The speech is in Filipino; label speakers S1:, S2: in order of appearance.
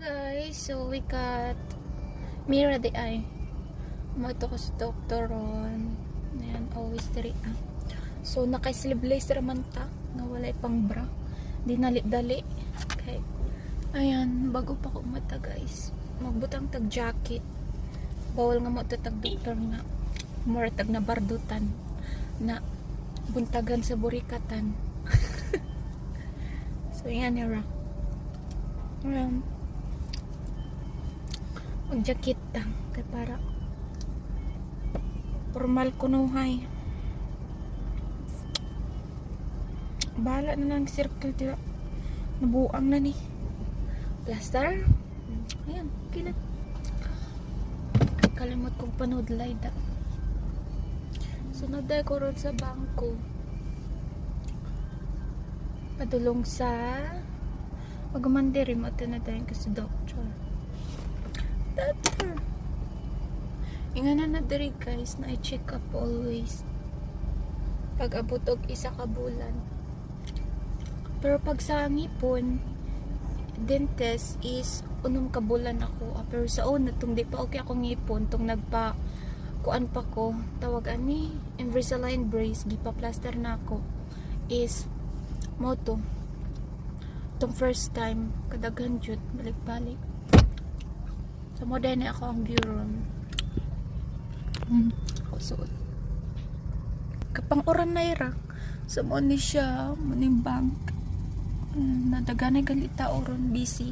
S1: Guys, so we got Mira the eye. Mato ko sa doktor ron. Ayan, always diri So naka-sleeveless raman ta nga walay pang bra. Di dali. Okay. Ayan, bago pa ko mata guys. Magbutang tag jacket. Bawal nga mo tag doktor nga. More tag na bardutan na buntagan sa burikatan. So yan yara. Mag-jacket lang kay para formal ko hay. Bahala na ng circle tira. Nabuang na ni. Plaster. Ayan, okay na. Kalimot kong panudlay da. Sunod ko ron sa bangko. Padulong sa magmandiri mo ito na tayo kasi doctor. Doctor. Inga na diri guys na i-check up always. Pag abot og isa ka bulan. Pero pag sa ngipon, dentist is unong kabulan ako. Pero sa una, itong di pa okay ako ngipon, itong nagpa kuan pa ko, tawag ani Invisalign brace, gipa plaster na ako is moto itong first time kadaghan jud balik-balik so mo din ako ang buron ako suot kapang oran na ira sa mo ni siya maning bank nadaganay galita oron busy